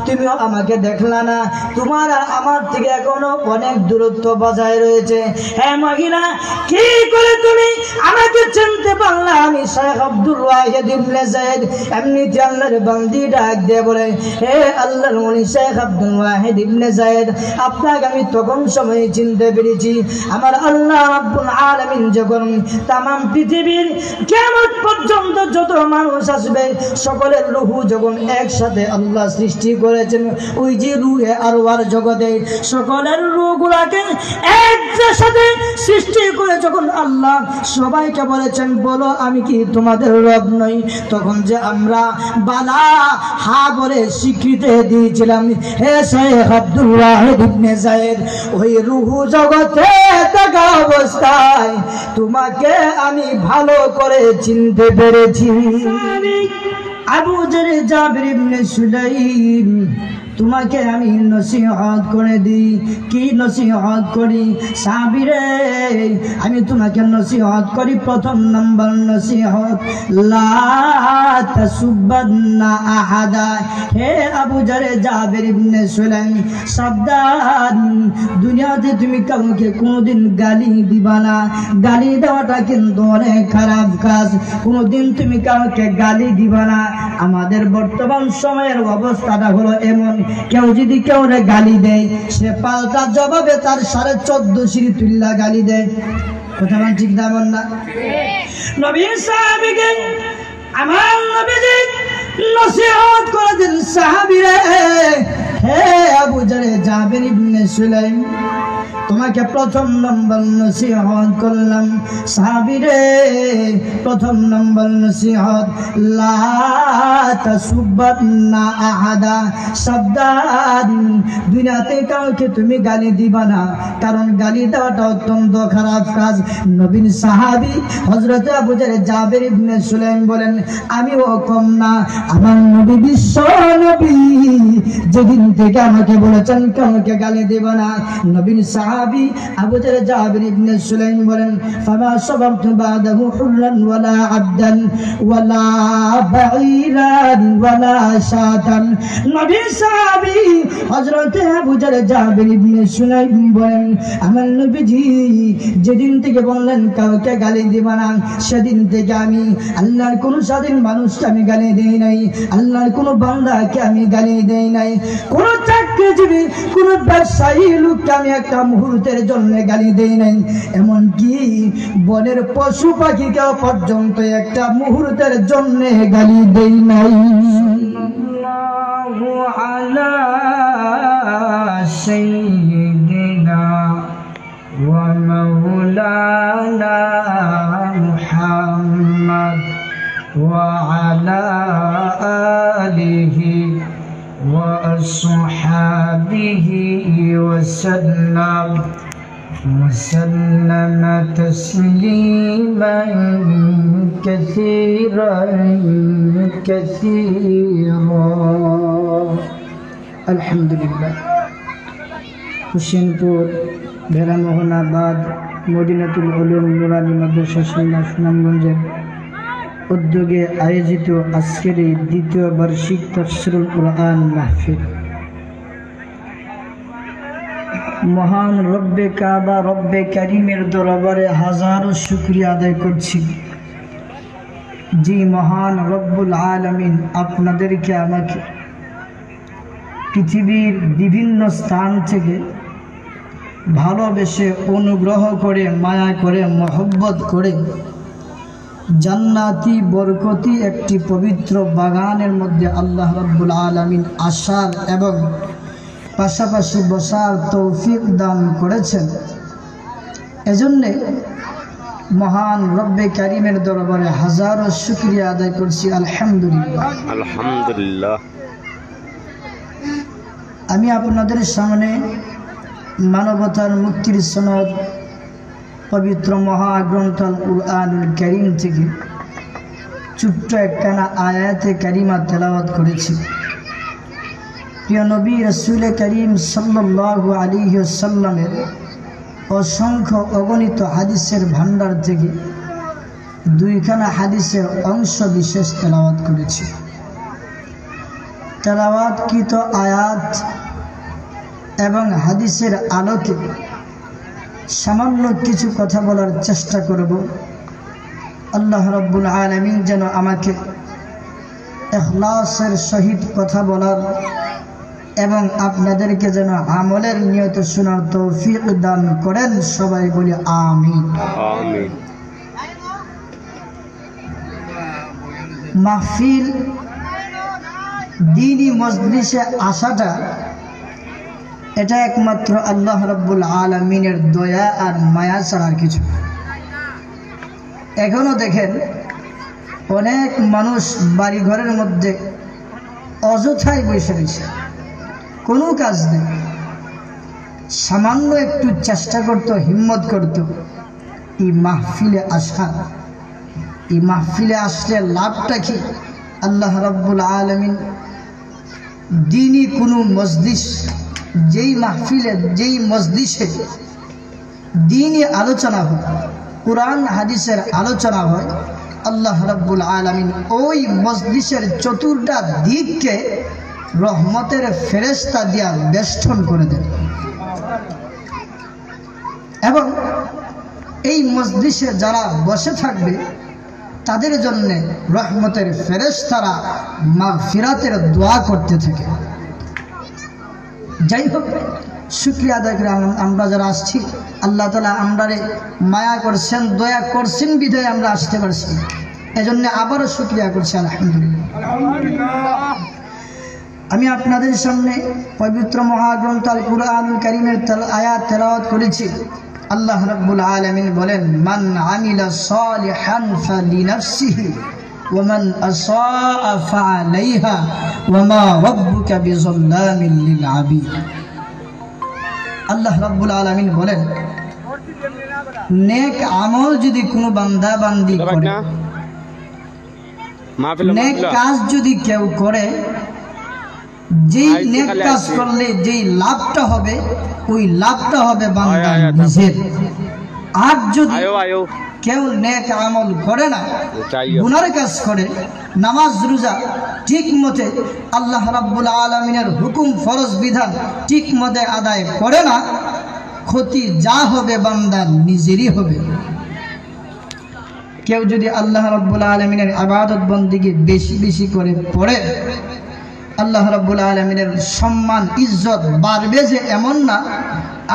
তুমিও আমাকে দেখলা না, তোমার আর আমার থেকে এখনো অনেক দূরত্ব বজায় রয়েছে। হ্যাঁ মহিলা, কি করে তুমি আমাকে চিনতে পারলা? আমি শেখ আব্দুল ওয়াহিদ ইবনে যায়েদ। এমনিতে আল্লাহর বান্দি ডাক দিয়ে বলে, হে আল্লাহর ওলি শেখ আব্দুল ওয়াহিদ ইবনে যায়েদ, আপনাকে আমি তখন সময় চিনতে পেরেছি আমার আল্লাহ রাব্বুল আলামিন যখন তামাম পৃথিবীর কিয়ামত পর্যন্ত যত মানুষ আসবে সকলের রূহ যখন একসাথে আল্লাহ সৃষ্টি করেছেন, ওই যে রূহে আরওয়ার জগতে সকলের রূহগুলোকে একসাথে সৃষ্টি করে যখন আল্লাহ সবাইকে বলেছেন বলো আমি কি তোমাদের রব নই, তখন যে আমরা বালা হা বলে স্বীকৃতি দিয়েছিলাম হে শেখ আব্দুল ওয়াহিদ ইবনে যায়েদ, ওই রূহ জগতে থাকা অবস্থায় তোমাকে আমি ভালো করে চিনতে পেরেছি। আবু যর জাবির ইবনে সুলাইম, তোমাকে আমি নসিহত করে দিই। কি নসিহত করি? সাহাবীরে আমি তোমাকে নসিহত করি, প্রথম নম্বর নসিহত লা তাসুবান্না আহাদা। হে আবু যর জাবির ইবনে সুলাইম, সাবধান, দুনিয়াতে তুমি কাউকে কোনোদিন গালি দিবা না। গালি দেওয়াটা কিন্তু অনেক খারাপ কাজ। কোনোদিন তুমি কাউকে গালি দিবা না। আমাদের বর্তমান সময়ের অবস্থাটা হলো এমন, কেউ যদি কেউ গালি দেয় সে পাল্টা জবাবে তার 14.5 সিঁড়ি তুল্লা গালি দেয়। কথা বল ঠিক না বল না? নবী সাহাবীকে আমার নবীজি নসিহত করে দিন, সাহাবীরা হে আবু যর জাবির ইবনে সুলাইম, তোমাকে প্রথম নম্বর নসিহত করলাম। সাহাবীরে প্রথম নম্বর নসিহত লা তাসুবান্না আহাদা। সাবধান, দুনিয়াতে কাউকে তুমি গালি দিবা না, কারণ গালি দেওয়াটা অত্যন্ত খারাপ কাজ। নবীন সাহাবী হযরত আবু যর জাবির ইবনে সুলাইম বলেন, আমিও কম না, আমার নবী বিশ্ব নবী যেদিন থেকে আমাকে বলেছেন কাউকে গালি দিবা না, নবীন সাহাবী আবু যর জাবির ইবনে সুলাইম বলেন, ফামা সাবারতু বাদাহু হুররান ওয়ালা আবদান ওয়ালা বাঈরান ওয়ালা শাতান। নবী সাহাবী হযরত আবু যর জাবির ইবনে সুলাইম বলেন, আমার নবীজি যেদিন থেকে বললেন কাউকে গালি দিবা না, সেদিন থেকে আমি আল্লাহর কোন স্বাধীন মানুষকে আমি গালি দেই নাই, আল্লাহর কোন বান্দাকে আমি গালি দেই নাই, কোন চাকরিজীবী কোন ব্যবসায়ী লোককে আমি একটা মুহূর্তের জন্য গালি দেই নাই, এমনকি বনের পশু পাখিকেও পর্যন্ত একটা মুহূর্তের জন্য গালি দেই নাই। আল্লাহু আলা সাইয়্যিদিনা ওয়া মাওলানা মুহাম্মদ ওয়া আলা আলিহি ওয়া আসহাবিহি ওয়াসাল্লাম وسلم تسليما كثيرا كثيرا الحمد لله। হুসেনপুর ভেড়ামোহনাবাদ মদিনাতুল উলুম নুরানী মাদ্রাসা সুনামগঞ্জের উদ্যোগে আয়োজিত আজকের এই দ্বিতীয় বার্ষিক তাফসীরুল কুরআন মাহফিল, মহান রব্বে কাবা রব্বে কারিমের দরবারে হাজারো শুকরিয়া আদায় করছি। জি মহান রব্বুল আলামিন আপনাদেরকে আমাকে পৃথিবীর বিভিন্ন স্থান থেকে ভালোবেসে অনুগ্রহ করে মায়া করে মহব্বত করে জান্নাতি বরকতি একটি পবিত্র বাগানের মধ্যে আল্লাহ রব্বুল আলামিন আসার এবং পাশাপাশি বসার তৌফিক দান করেছেন। এজন্যে মহান রব্বে কারিমের দরবারে হাজারো শুকরিয়া আদায় করছি। আলহামদুলিল্লাহ আলহামদুলিল্লাহ। আমি আপনাদের সামনে মানবতার মুক্তির সনদ পবিত্র মহাগ্রন্থ আল কুরআনুল কারীম থেকে ছোট্ট একখানা আয়াতে কারিমা তেলাওয়াত করেছি। প্রিয় নবী রাসূল করিম সাল্লাল্লাহু আলাইহি ওয়াসাল্লামের অসংখ্য অগণিত হাদিসের ভান্ডার থেকে দুইখানা হাদিসের অংশ বিশেষ তেলাওয়াত করেছি। তেলাওয়াতকৃত আয়াত এবং হাদিসের আলোকে সামান্য কিছু কথা বলার চেষ্টা করব। আল্লাহ রাব্বুল আলামিন যেন আমাকে ইখলাসের সহিত কথা বলার এবং আপনাদেরকে যেন আমলের নিয়তে শোনার তৌফিক দান করেন। সবাই বলি আমিন। আমিন। মাহফিল দ্বীনি মজলিসে আসাটা এটা একমাত্র আল্লাহ রাব্বুল আলামিনের দয়া আর মায়া ছাড়া আর কিছু। এখনো দেখেন অনেক মানুষ বাড়ি ঘরের মধ্যে অযথাই বসে রয়েছে, কোনো কাজ নেই। সামান্য একটু চেষ্টা করতো, হিম্মত করতো এই মাহফিলে আসা। এই মাহফিলে আসলে লাভটা কি? আল্লাহ রাব্বুল আলামিন দ্বীনি কোনো মজলিস, যেই মাহফিলে যেই মজলিসে দ্বীনি আলোচনা হয়, কুরআন হাদিসের আলোচনা হয়, আল্লাহ রাব্বুল আলামিন ওই মজলিসের চতুর্থ দিককে রহমতের ফেরেশতা দিয়া বেষ্টন করে দেন এবং এই মজলিসে যারা বসে থাকবে তাদের জন্য রহমতের ফেরেশতারা মাগফিরাতের দোয়া করতে থাকে। যাই হোক, শুকরিয়া আদায় করে আমরা যারা আসছি, আল্লাহ তাআলা আমরারে মায়া করছেন, দয়া করছেন বিধায় আমরা আসতে পারছি। এজন্য আবারও শুকরিয়া করছি আলহামদুলিল্লাহ। আমি আপনাদের সামনে পবিত্র মহাগ্রন্থ আল কুরআনুল কারীমের আয়াত তেলাওয়াত করেছি। আল্লাহ রাব্বুল আলামিন বলেন, মান আমিলা সালিহান ফালিনাফসিহি ওয়া মান আসাআ ফাআলাইহা ওয়া মা রাব্বুকা বিযাল্লামিল লিল আবিদ। আল্লাহ রাব্বুল আলামিন বলেন, নেক আমল যদি কোনো বান্দা বান্দি করে, নেক কাজ যদি কেউ করে, যেই নেক কাজ করলে যেই লাভটা হবে ওই লাভটা হবে বান্দার নিজের। আর যদি কেউ নেক আমল করে না, গুনার কাজ করে, নামাজ রোজা ঠিক মতে আল্লাহ রাব্বুল আলামিনের হুকুম ফরজ বিধান ঠিক মতে আদায় করে না, ক্ষতি যা হবে বান্দার নিজেরই হবে। কেউ যদি আল্লাহ রাব্বুল আলামিনের ইবাদত বন্দেগী বেশি বেশি করে পড়ে, আল্লাহ রাব্বুল আলামিনের সম্মান ইজ্জত বাড়বে যে এমন না।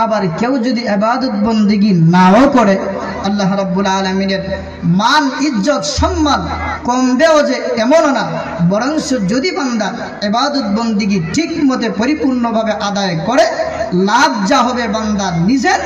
আবার কেউ যদি ইবাদত বন্দেগী নাও করে, আল্লাহ রাব্বুল আলামিনের মান ইজ্জত সম্মান কমবেও যে এমন না। বরং যদি বান্দা ইবাদত বন্দেগী ঠিক মতে পরিপূর্ণভাবে আদায় করে, লাভ যা হবে বান্দার নিজের।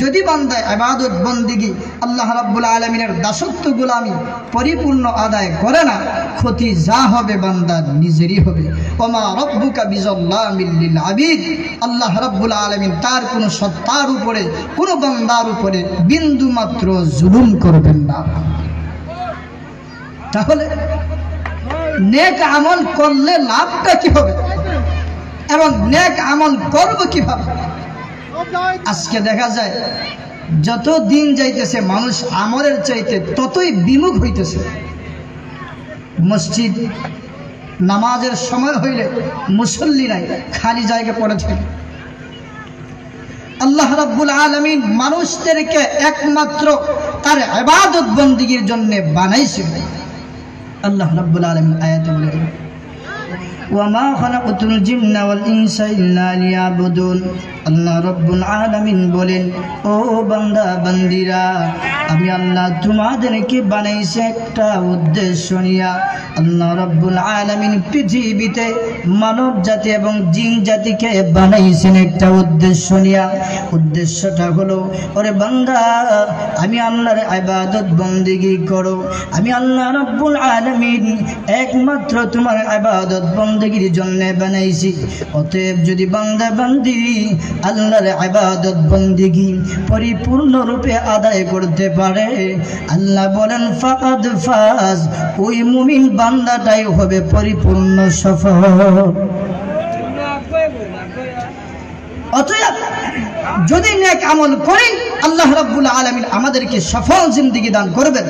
যদি বান্দা ইবাদত বন্দেগী আল্লাহ রাব্বুল আলামিনের দাসত্ব গোলামি পরিপূর্ণ আদায় করে না, ক্ষতি যা হবে বান্দার নিজেরই হবে। ওমা রাব্বুকা বিযাল্লামিল লিল আবিদ। আল্লাহ রাব্বুল আলামিন তার কোন সত্তার উপরে, কোন বান্দার উপরে বিন্দু মাত্র জুলুম করবেন না। তাহলে নেক আমল করলে লাভটা কি হবে এবং নেক আমল করব কিভাবে? আজকে দেখা যায় যত দিন যাইতেছে মানুষ আমলের চাইতে ততই বিমুখ হইতেছে। মসজিদ নামাজের সময় হইলে মুসল্লি নাই, খালি জায়গা পড়ে থাকে। আল্লাহ রাব্বুল আলামিন মানুষদেরকে একমাত্র তার ইবাদত বন্দেগীর জন্য বানাইছেন। আল্লাহ রাব্বুল আলামিন আয়াতে বলেন, ওয়ামা খালাকতুল জিন্না ওয়াল ইনসা ইল্লা লিয়াবুদুন। আল্লাহ রাব্বুল আলামিন বলেন, ও বান্দা বান্দিরা, আমি আল্লাহ তোমাদেরকে বানাইছি একটা উদ্দেশ্য নিয়া। আল্লাহ রাব্বুল আলামিন পৃথিবীতে মানব জাতি এবং জিন জাতিকে বানাইছেন একটা উদ্দেশ্য নিয়া। উদ্দেশ্যটা হলো, ওরে বান্দা, আমি আল্লাহর ইবাদত বন্দেগী করো। আমি আল্লাহ রাব্বুল আলামিন একমাত্র তোমার ইবাদত বন্দেগীর জন্য বানাইছি। অতএব যদি বান্দা বান্দি আল্লাহর ইবাদত বন্দেগী পরিপূর্ণ রূপে আদায় করতে পারে, আল্লাহ বলেন ফাকাদ ফাজ, ওই মুমিন বান্দাটাই হবে পরিপূর্ণ সফল। অতএব যদি নেক আমল করি, আল্লাহ রাব্বুল আলামিন আমাদেরকে সফল জিন্দেগি দান করবেন।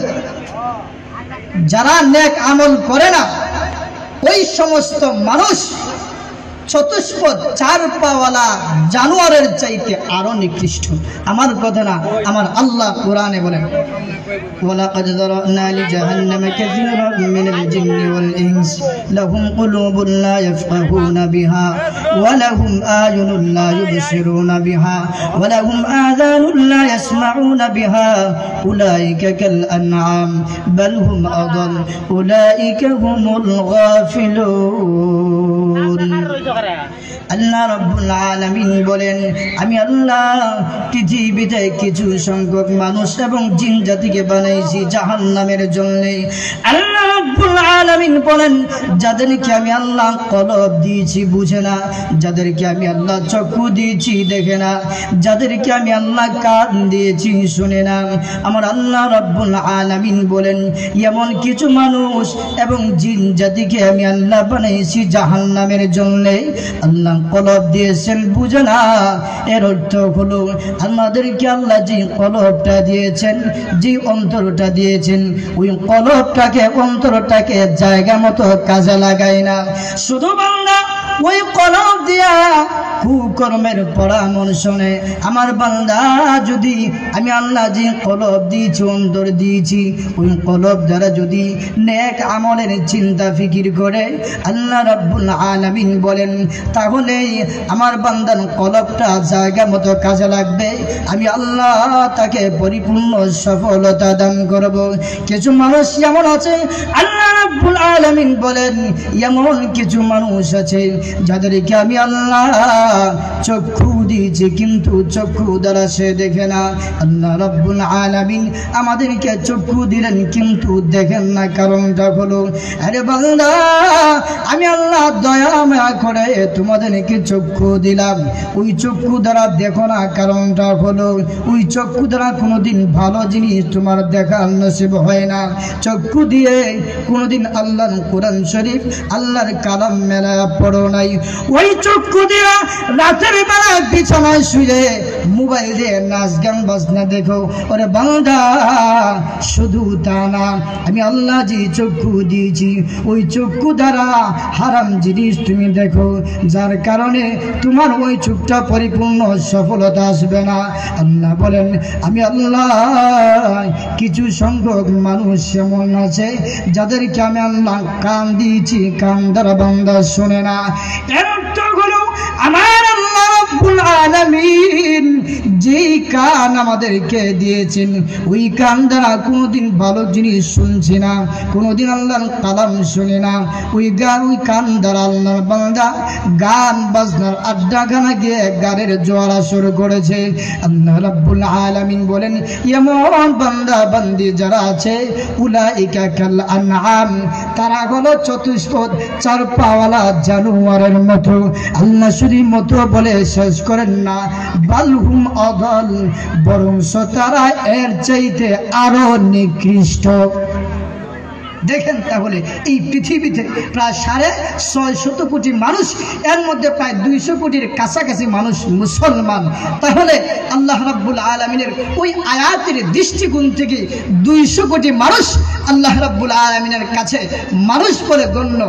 যারা নেক আমল করে না, ওই সমস্ত মানুষ চতুষ্পদ চার পাওয়ালা জানোয়ারের চাইতে আরো নিকৃষ্ট। আমার কথা না, আমার আল্লাহ কোরআনে বলেন ওয়ালাকাদ যারানা লিজাহান্নামা কাসীরাম মিনাল জিন্নি ওয়াল ইনস লাহুম কুলুবুন লা ইয়াফকাহুনা বিহা ওয়া লাহুম আ'য়ুনুন লা ইউবসিরুনা বিহা ওয়া লাহুম আযানুন লা ইয়াসমাউনা বিহা উলাইকা কাল আনআম বাল হুম আদাল উলাইকা হুমুল গাফিলুন। আল্লাহ রাব্বুল আলামিন বলেন, আমি আল্লাহ পৃথিবীতে কিছু সংখ্যক মানুষ এবং জিন জাতিকে বানাইছি জাহান্নামের জন্য। আল্লাহ রাব্বুল আলামিন বলেন, যাদেরকে আমি আল্লাহ কলব দিয়েছি বুঝে না, যাদেরকে আমি আল্লাহ চক্ষু দিয়েছি দেখে না, যাদেরকে আমি আল্লাহ কান দিয়েছি শুনে না, আমার আল্লাহ রাব্বুল আলামিন বলেন এমন কিছু মানুষ এবং জিন জাতিকে আমি আল্লাহ বানাইছি জাহান্নামের জন্য। আল্লাহ কলব দিয়েছেন বুঝে না, এর অর্থ হলো আমাদেরকে আল্লাহ যে কলবটা দিয়েছেন, যে অন্তরটা দিয়েছেন, ওই কলবটাকে অন্তরটাকে জায়গা মতো কাজে লাগায় না। শুধু বান্দা ওই কলব দিয়া কুকর্মের পরামর্শ নেয়। আমার বান্দা যদি আমি আল্লাহ যে কলব দিয়েছি, অন্তর দিয়েছি, ওই কলব দ্বারা যদি নেক আমলের চিন্তা ফিকির করে, আল্লাহ রাব্বুল আলামিন বলেন তাহলে আমার বান্দার কলবটা জায়গা মতো কাজে লাগবে, আমি আল্লাহ তাকে পরিপূর্ণ সফলতা দান করব। কিছু মানুষ এমন আছে, আল্লাহ রাব্বুল আলামিন বলেন এমন কিছু মানুষ আছে যাদেরকে আমি আল্লাহ চক্ষু দিয়েছি কিন্তু চক্ষু দ্বারা সে দেখে না। আল্লাহ রাব্বুল আলামিন আমাদেরকে চক্ষু দিলেন কিন্তু দেখেন না, কারণটা হলো আরে বান্দা আমি আল্লাহ দয়া মায়া করে তোমাদেরকে চক্ষু দিলাম, ওই চক্ষু দ্বারা দেখো না, কারণটা হলো ওই চক্ষু দ্বারা কোনোদিন ভালো জিনিস তোমার দেখার নসিব হয় না। চক্ষু দিয়ে কোনোদিন আল্লাহর কোরআন শরীফ আল্লাহর কালাম মেলা পড়ো নাই, ওই চক্ষু দিয়ে রাতের বেলা বিছানায় শুয়ে মোবাইল দিয়ে নাচ গান বাজনা দেখো। ওরে বান্দা শুধু তা না, আমি আল্লাহ যে চক্ষু দিয়েছি ওই চক্ষু দ্বারা হারাম জিনিস তুমি দেখো, যার কারণে তোমার ওই চোখটা পরিপূর্ণ সফলতা আসবে না। আল্লাহ বলেন আমি আল্লাহ কিছু সংখ্যক মানুষ এমন আছে যাদেরকে আমি আল্লাহ কান দিয়েছি, কান দ্বারা বান্দা শোনে না। এর অর্থ হলো আমার আল্লাহ রাব্বুল আলামিন যেই কান আমাদেরকে দিয়েছেন ওই কান দ্বারা কোনোদিন ভালো জিনিস শুনছি না, কোনোদিন আল্লাহর কালাম শুনি না। ওই কান দ্বারা আল্লাহর বান্দা গান বাজনার আড্ডাখানা গিয়ে গানের জোয়ারা শুরু করেছে। আল্লাহ রাব্বুল আলামিন বলেন এমন বান্দা বান্দি যারা আছে উলাইকা কাল আনআম, তারা হলো চতুষ্পদ চার পাওয়ালা জানোয়ারের মতো। আল্লাহ শুধু মতো বলে শেষ করেন না, বালহুম আদাল, বরং তারা এর চাইতে আরো নিকৃষ্ট। দেখেন তাহলে এই পৃথিবীতে প্রায় 650 কোটি মানুষ, এর মধ্যে প্রায় 200 কোটির কাছাকাছি মানুষ মুসলমান। তাহলে আল্লাহ রাব্বুল আলামিনের ওই আয়াতের দৃষ্টিকোণ থেকে 200 কোটি মানুষ আল্লাহ রাব্বুল আলামিনের কাছে মানুষ বলে গণ্য,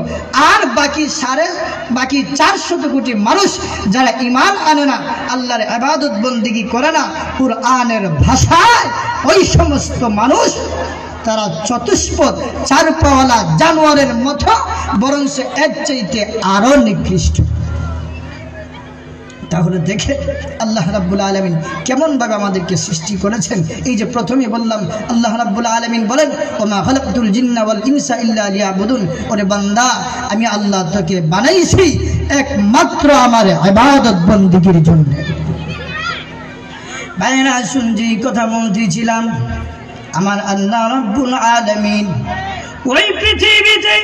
আর বাকি 400 কোটি মানুষ যারা ঈমান আনে না, আল্লাহর ইবাদত বন্দেগী করে না কুরআনের ভাষায়, ওই সমস্ত মানুষ তারা চতুষ্পদ চার পাওয়ালা জানোয়ারের মতো, বরং সে এর চাইতে আরো নিকৃষ্ট। তাহলে দেখে আল্লাহ রাব্বুল আলামিন কেমন ভাবে আমাদেরকে সৃষ্টি করেছেন। এই যে প্রথমে বললাম আল্লাহ রাব্বুল আলামিন বলেন ওমা খালাকতুল জিন্না ওয়াল ইনসা ইল্লা লিয়াবুদুন, ওরে বান্দা আমি আল্লাহ তোকে বানাইছি একমাত্র আমার ইবাদত বন্দেগীর জন্য। ভাইরা শুনছি কথা বলতেছিলাম, আমার আল্লাহ রাব্বুল আলামিন ওই পৃথিবীতে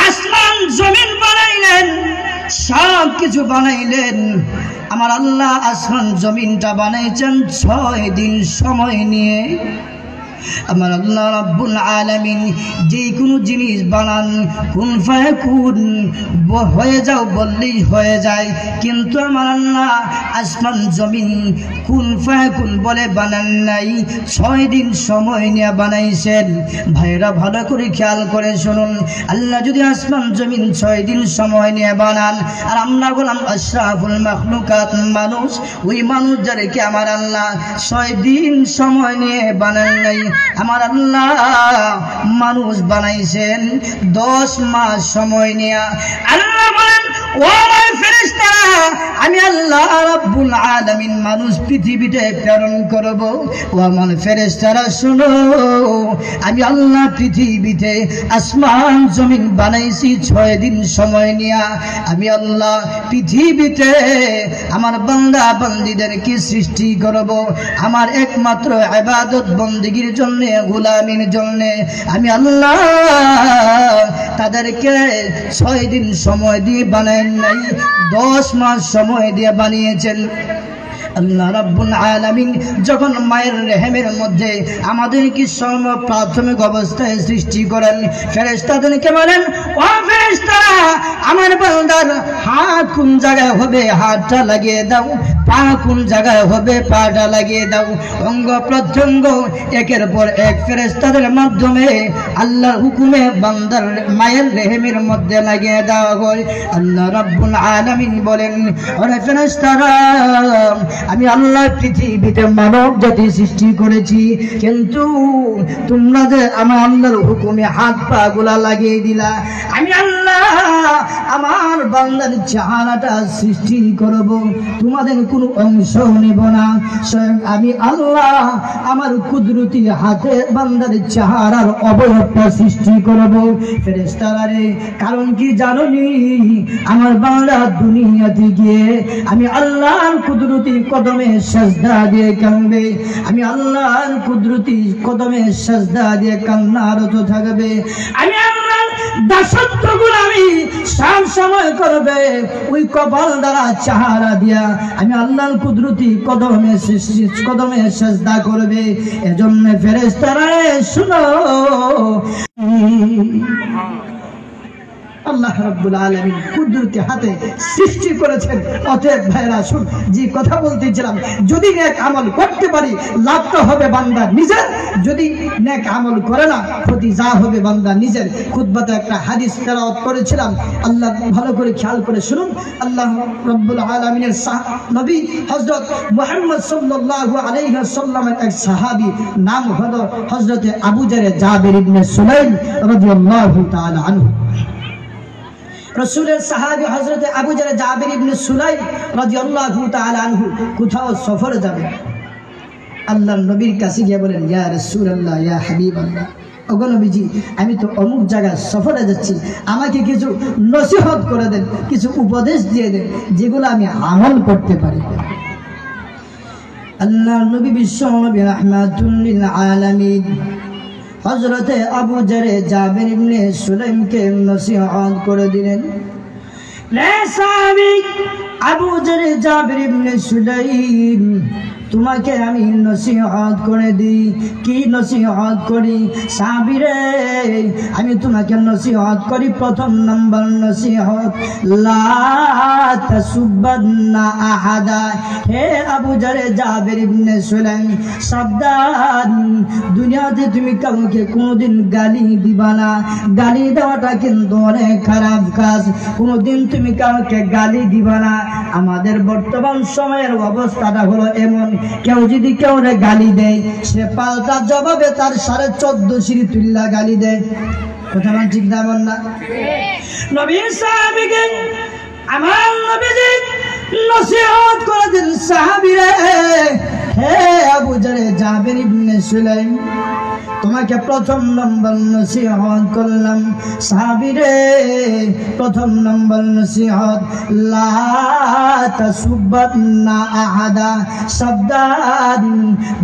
আসমান জমিন বানাইলেন, সব কিছু বানাইলেন। আমার আল্লাহ আসমান জমিনটা বানাইছেন 6 দিন সময় নিয়ে। আমার আল্লাহ রাব্বুল আলামিন যে কোনো জিনিস বানান কুন ফায়াকুন হয়ে যাও বললেই হয়ে যায়, কিন্তু আমার আল্লাহ আসমান জমিন কুন ফায়াকুন বলে বানান নাই, 6 দিন সময় নিয়ে বানাইছেন। ভাইরা ভালো করে খেয়াল করে শুনুন, আল্লাহ যদি আসমান জমিন 6 দিন সময় নিয়ে বানান, আর আমরা গোলাম আশরাফুল মাখলুকাত মানুষ, ওই মানুষ যাদেরকে আমার আল্লাহ 6 দিন সময় নিয়ে বানান নাই, আমার আল্লাহ মানুষ বানাইছেন 10 মাস সময় নিয়ে। আল্লাহ বলেন, ও আমার ফেরেশতারা, আমি আল্লাহ রাব্বুল আলামিন মানুষ পৃথিবীতে প্রেরণ করব। ও আমার ফেরেশতারা শুনো, আমি আল্লাহ পৃথিবীতে আসমান জমিন বানাইছি 6 দিন সময় নিয়ে। আমি আল্লাহ পৃথিবীতে আমার বান্দা বান্দীদেরকে সৃষ্টি করব আমার একমাত্র ইবাদত বন্দেগীর জন্য, গোলামির জন্য। আমি আল্লাহ তাদেরকে 6 দিন সময় দিয়ে বানায়েন নাই, 10 মাস সময় দিয়ে বানিয়েছেন। আল্লাহ রাব্বুল আলামিন যখন মায়ের রেহেমের মধ্যে আমাদেরকে প্রাথমিক অবস্থায় সৃষ্টি করেন, ফেরেশতাদেরকে বলেন, ও ফেরেশতারা, আমার বান্দার হাত কোন জায়গায় হবে হাতটা লাগিয়ে দাও, পা কোন জায়গায় হবে পাটা লাগিয়ে দাও। অঙ্গ প্রত্যঙ্গ একের পর এক ফেরেশতাদের মাধ্যমে আল্লাহর হুকুমে বান্দার মায়ের রেহেমের মধ্যে লাগিয়ে দেওয়া হয়। আল্লাহ রাব্বুল আলামিন বলেন, ওরে ফেরেশতারা, আমি আল্লাহ পৃথিবীতে মানব জাতি সৃষ্টি করেছি, কিন্তু তোমরা যে আমার আল্লাহর হুকুমে হাত পা গুলা লাগিয়ে দিলা, আমি আল্লাহ আমার বান্দার চেহারাটা সৃষ্টি করব, তোমাদের কোনো অংশ নেব না। স্বয়ং আমি আল্লাহ আমার কুদরতি হাতে বান্দার চেহারার অবয়বটা সৃষ্টি করব। ফেরেশতারা রে, কারণ কি জানোনি? আমার বান্দা দুনিয়াতে গিয়ে আমি আল্লাহর কুদরতি কদমে সাজদা দিয়ে কাঁদবে, আমি আল্লাহর কুদরতি কদমে সাজদা দিয়ে কান্নারত থাকবে। আমি আল্লাহর দাসত্ব গোলামি সব সময় করবে, ওই কপাল দ্বারা চেহারা দিয়া আমি আল্লাহর কুদরতি কদমে সাজদা করবে। এজন্য ফেরেশতারা শুনো, আল্লাহ রাব্বুল আলামিন কুদরতি হাতে সৃষ্টি করেছেন। অতএব ভাইরা শুন, যে কথা বলতেছিলাম, যদি নেক আমল করতে পারি লাভটা হবে বান্দা নিজের, যদি নেক আমল করে না ক্ষতি যা হবে বান্দা নিজের। খুতবাতে একটা হাদিস তেলাওয়াত করেছিলাম, আল্লাহ ভালো করে খেয়াল করে শুনুন। আল্লাহ রাব্বুল আলামিনের নবী হযরত মুহাম্মদ সাল্লাল্লাহু আলাইহি ওয়াসাল্লামের এক সাহাবী, নাম হলো হযরত আবু জাবির ইবনে সুলাইম রাদিয়াল্লাহু তাআলা আনহু। রাসূলের সাহাবী হযরত আবু জাবির ইবনে সুলাইম রাদিয়াল্লাহু তাআলা আনহু কোথাও সফরে যাবে, আল্লাহর নবীর কাছে গিয়ে বলেন, ইয়া রাসূলুল্লাহ, ইয়া হাবিবাল্লাহ, ওগো নবীজি, আমি তো অমুক জায়গায় সফরে যাচ্ছি, আমাকে কিছু নসিহত করে দেন, কিছু উপদেশ দিয়ে দেন যেগুলো আমি আমল করতে পারি। আল্লাহর নবী বিশ্ব নবী রাহমাতুল লিল আলামিন হযরতে আবু জাবির ইবনে সুলাইমকে নসিহত করে দিলেন, রে সাহাবী আবু জাবির ইবনে সুলাইম, তোমাকে আমি নসিহত করে দিই। কি নসিহত করি? সাহাবীরে, আমি তোমাকে নসিহত করি, প্রথম নম্বর নসিহত, লা তাসুব্বান্না আহাদা। হে আবু জাবির ইবনে সুলাইম, সাবধান, দুনিয়াতে তুমি কাউকে কোনোদিন গালি দিবা না। গালি দেওয়াটা কিন্তু অনেক খারাপ কাজ, কোনোদিন তুমি কাউকে গালি দিবা না। আমাদের বর্তমান সময়ের অবস্থাটা হলো এমন, কেউ যদি কেউরে গালি দেয়, সে পাল্টা জবাবে তার 14.5 সিঁড়ি তুল্লা গালি দেয়। কথা বল ঠিক না বল না? নবী সাহাবীকে আমার নবীজি নসিহত করে দিন, সাহাবীরে, হে আবু জাবির ইবনে সুলাইম, তোমাকে প্রথম নম্বর নসিহত করলাম। সাহাবীরে, প্রথম নম্বর নসিহত, লা তাসুব্বান্না আহাদা। সাবধান,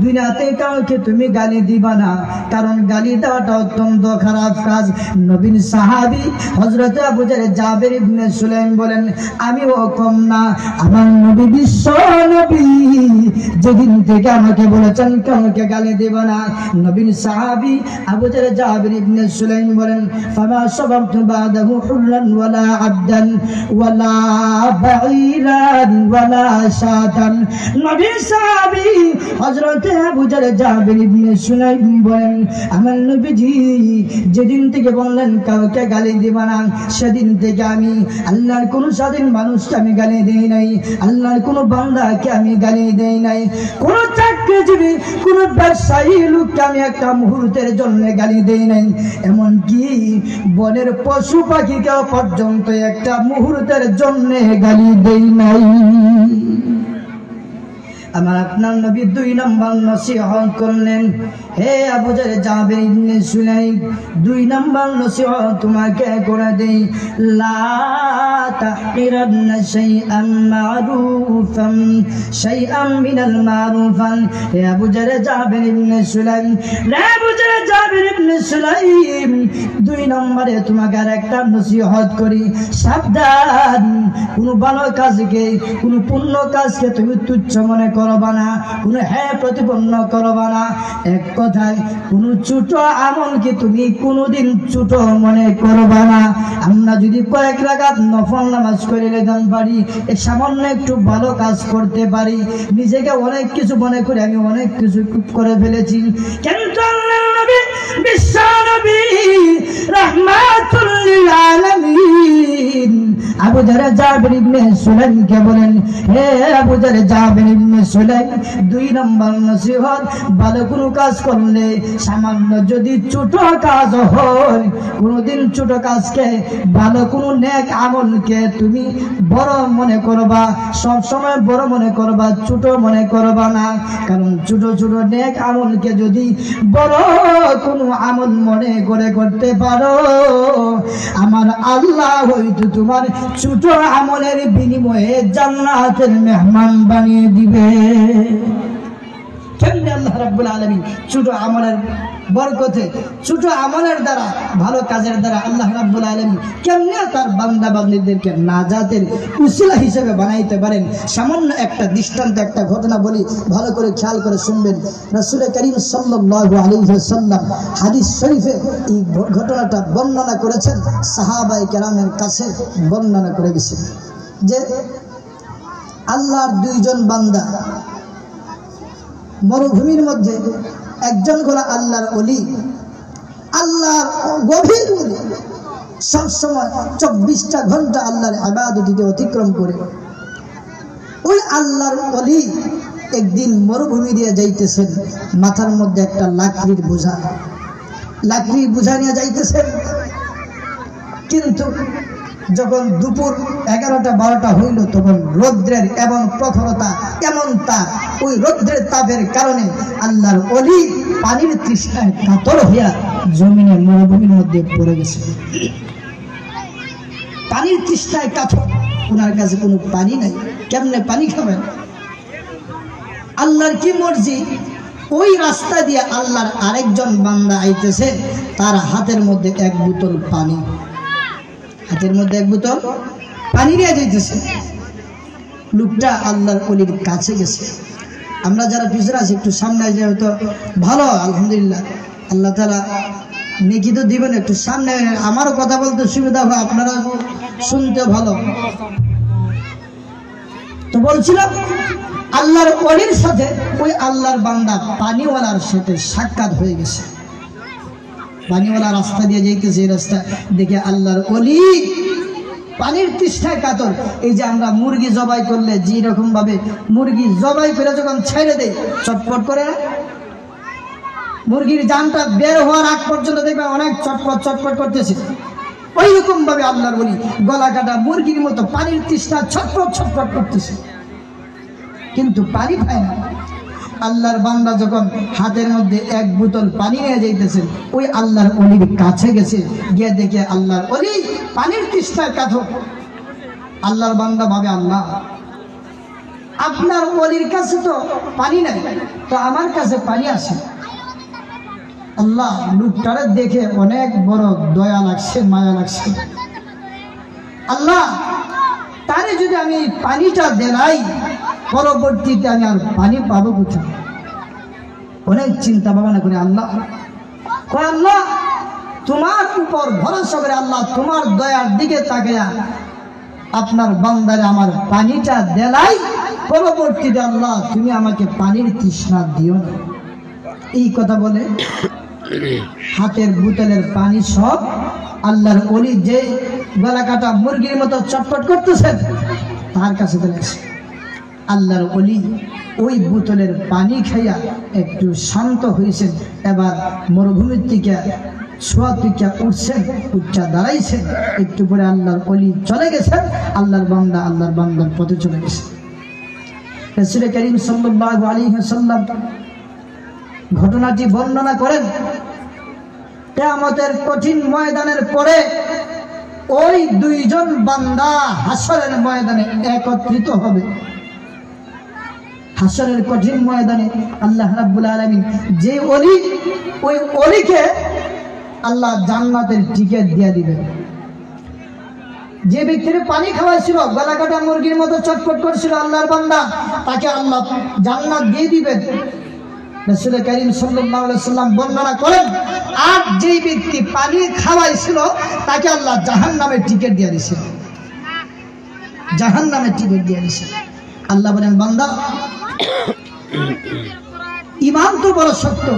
দুনিয়াতে কাউকে তুমি গালি দিবা না, কারণ গালি দেওয়াটা অত্যন্ত খারাপ কাজ। নবীর সাহাবী হযরত আবু জাবির ইবনে সুলাইম বলেন, আমিও কম না, আমার নবী বিশ্ব নবী যেদিন থেকে আমাকে বলেছেন কাউকে গালি দেব না। নবীর সাহাবী আবু জাহল জাবির ইবনে সুলাইম বলেন, ফামা সাবাবতু বাদাহু হুররান ওয়ালা আবদান ওয়ালা বাঈরান ওয়ালা শাতান। নবীর সাহাবী হযরত আবু জাহল জাবির ইবনে সুলাইম বলেন, আমার নবীজি যেদিন থেকে বললেন কাউকে গালি দেব না, সেদিন থেকে আমি আল্লাহর কোন স্বাধীন মানুষকে আমি গালি দেই নাই, আল্লাহর কোন বান্দাকে আমি গালি দেই নাই, কোন চাকরিজীবী কোন ব্যবসায়ী লোককে আমি একটা মুহূর্তের জন্য গালি দেই নাই, এমনকি বনের পশু পাখিকেও পর্যন্ত একটা মুহূর্তের জন্য গালি দেই নাই। আমার আপনার নবী 2 নম্বর নসিহত করলেন, হে আবু জাহল জাবির ইবনে সুলাইম, 2 নম্বর নসিহত তোমাকে করে দেই, লা তাহকিরান্না শাইআন মারুফান শাইআন মিনাল মারুফান। হে আবু জাহল জাবির ইবনে সুলাইম, হে আবু জাহল জাবির ইবনে সুলাইম, 2 নম্বরে তোমাকে আর একটা নসিহত করি, সাবধান, কোন ভালো কাজকে কোন পুণ্য কাজকে তুমি তুচ্ছ মনে করবা না, কোন প্রতিপন্ন করবা না। এক কথায় কোন ছোট আমলকে তুমি কোনদিন ছোট মনে করবা না। আমরা যদি কয়েক রাকাত নফল নামাজ করে নিতে পারি, এই সামান্য একটু ভালো কাজ করতে পারি, নিজেকে অনেক কিছু মনে করে আমি অনেক কিছু করে ফেলেছি, কিন্তু আল্লাহর নবী বিশ্ব নবী রাহমাতুল লিল আলামিন আবু জাহল জাবির ইবনে সুলাইমকে বলেন, হে আবু জাহল জাবির ইবনে সুলাইম, 2 নম্বর নসিহত, ভালো কোনো কাজ করলে সামান্য যদি ছোট কাজ হয়, কোনোদিন ছোট কাজকে ভালো কোনো নেক আমলকে তুমি বড় মনে করবা, সব সময় বড় মনে করবা, ছোট মনে করবা না। কারণ ছোট ছোট নেক আমলকে যদি বড় কোনো আমল মনে করে করতে পারো, আমার আল্লাহ হয়তো তোমার ছোট আমলের বিনিময়ে জান্নাতের মেহমান বানিয়ে দিবে। কেমনে আল্লাহ রাব্বুল আলামিন ছোট আমলের বরকতে, ছোট আমলের দ্বারা, ভালো কাজের দ্বারা আল্লাহ রাব্বুল আলামিন কেমনে তার বান্দা বান্দীদেরকে নাজাতের উসিলা হিসেবে বানাইতে পারেন। সামান্য একটা দৃষ্টান্ত, একটা ঘটনা বলি, ভালো করে খেয়াল করে শুনবেন। রাসূল করিম সাল্লাল্লাহু আলাইহি ওয়াসাল্লাম হাদিস শরীফে এই ঘটনাটা বর্ণনা করেছেন, সাহাবায়ে কেরামের কাছে বর্ণনা করে গেছেন যে আল্লাহর 2 জন বান্দা মরুভূমির মধ্যে, একজন হলো আল্লাহর ওলি, আল্লাহর গভীর ওলি, সবসময় 24টা ঘন্টা আল্লাহর ইবাদতে অতিক্রম করে। ওই আল্লাহর ওলি একদিন মরুভূমি দিয়ে যাইতেছেন, মাথার মধ্যে একটা লাকড়ির বোঝা নিয়ে যাইতেছেন, কিন্তু যখন দুপুর 11টা-12টা হইল, তখন রৌদ্রের এবং প্রখরতা এমন তাপ, ওই রৌদ্রের তাপের কারণে আল্লাহর ওলি পানির তৃষ্ণায় কাতর হইয়া জমিনে মরুভূমির মধ্যে পড়ে গেছে। পানির তৃষ্ণায় কাতর, ওনার কাছে কোনো পানি নাই, কেমনে পানি খাবেন? আল্লাহর কি মর্জি, ওই রাস্তা দিয়ে আল্লাহর আরেকজন বান্দা আইতেছে, তার হাতের মধ্যে 1 বোতল পানি, হাতের মধ্যে 1 বোতল পানি নিয়ে যাইতেছে। লোকটা আল্লাহর ওলির কাছে গেছে। আমরা যারা পিছনে আছি একটু সামনে আসলে হয়তো ভালো, আলহামদুলিল্লাহ, আল্লাহ তাআলা নেকি তো দিবেন। একটু সামনে, আমারও কথা বলতে সুবিধা হয়, আপনারা শুনতে ভালো। তো বলছিলাম, আল্লাহর ওলির সাথে ওই আল্লাহর বান্দা পানিওয়ালার সাথে সাক্ষাৎ হয়ে গেছে। পানিওয়ালা রাস্তা দিয়ে যাইতেছে, এই রাস্তা দেখে আল্লাহর ওলি পানির তৃষ্ণায় কাতর। এই যে আমরা মুরগি জবাই করলে যেরকম ভাবে মুরগি জবাই করে যখন ছেড়ে দেয় চটপট করে না, মুরগির জানটা বের হওয়ার আগ পর্যন্ত দেখবে অনেক চটপট করতেছে, ওই রকম ভাবে আল্লাহর ওলি গলা কাটা মুরগির মতো পানির তৃষ্ণা ছটপট করতেছে, কিন্তু পানি পায় না। আল্লাহর বান্দা যখন হাতের মধ্যে 1 বোতল পানি নিয়ে যাইতেছেন, ওই আল্লাহর ওলির কাছে গেছে, গিয়ে দেখে আল্লাহর ওলি পানির তৃষ্ণায় কাতর। আল্লাহর বান্দা ভাবে, আল্লাহ আপনার ওলির কাছে তো পানি নাই, তো আমার কাছে পানি আছে। আল্লাহ লোকটারে দেখে অনেক বড় দয়া লাগছে, মায়া লাগছে। আল্লাহ তারে যদি আমি পানিটা দেলাই, পরবর্তীতে আমি আর পানি পাবো কোথায়? অনেক চিন্তা ভাবনা করে আল্লাহ কয়, আল্লাহ তোমার উপর ভরসা করে, আল্লাহ তোমার দয়ার দিকে তাকিয়া আপনার বান্দারে আমার পানিটা দেলাই, পরবর্তীতে আল্লাহ তুমি আমাকে পানির তৃষ্ণা দিও না। এই কথা বলে হাতের বোতলের পানি সব আল্লাহর ওলি যে গলা কাটা মুরগির মতো চটপট করতেছেন তার কাছে চলেছে। আল্লাহর ওলি ওই বোতলের পানি খাইয়া একটু শান্ত হয়েছেন। এবার মরুভূমির থেকে শোয়া থেকে উঠছেন, উচ্চা দাঁড়াইছেন। একটু পরে আল্লাহর ওলি চলে গেছেন, আল্লাহর বান্দার পথে চলে গেছে। রাসূল করিম সাল্লাল্লাহু আলাইহি ওয়াসাল্লাম ঘটনাটি বর্ণনা করেন, কিয়ামতের কঠিন ময়দানের পরে ওই দুইজন বান্দা হাসরের ময়দানে একত্রিত হবে। হাসরের কঠিন ময়দানে আল্লাহ রাব্বুল আলামিন যে ওলি, ওই ওলিকে আল্লাহ জান্নাতের টিকিট দিয়ে দিবেন। যে ব্যক্তির পানি খাওয়াইছিল, গলা কাটা মুরগির মতো চটপট করছিল আল্লাহর বান্দা, তাকে আল্লাহ জান্নাত দিয়ে দিবেন। রাসূল করিম সাল্লাল্লাহু আলাইহি ওয়াসাল্লাম বর্ণনা করেন, আর যেই ব্যক্তি পানি খাওয়াইছিল তাকে আল্লাহ জাহান্নামের টিকিট দিয়ে দিয়েছে, জাহান্নামের টিকিট দিয়ে দিয়েছে। আল্লাহ বলেন, বান্দা ইমান তো বড় শক্ত,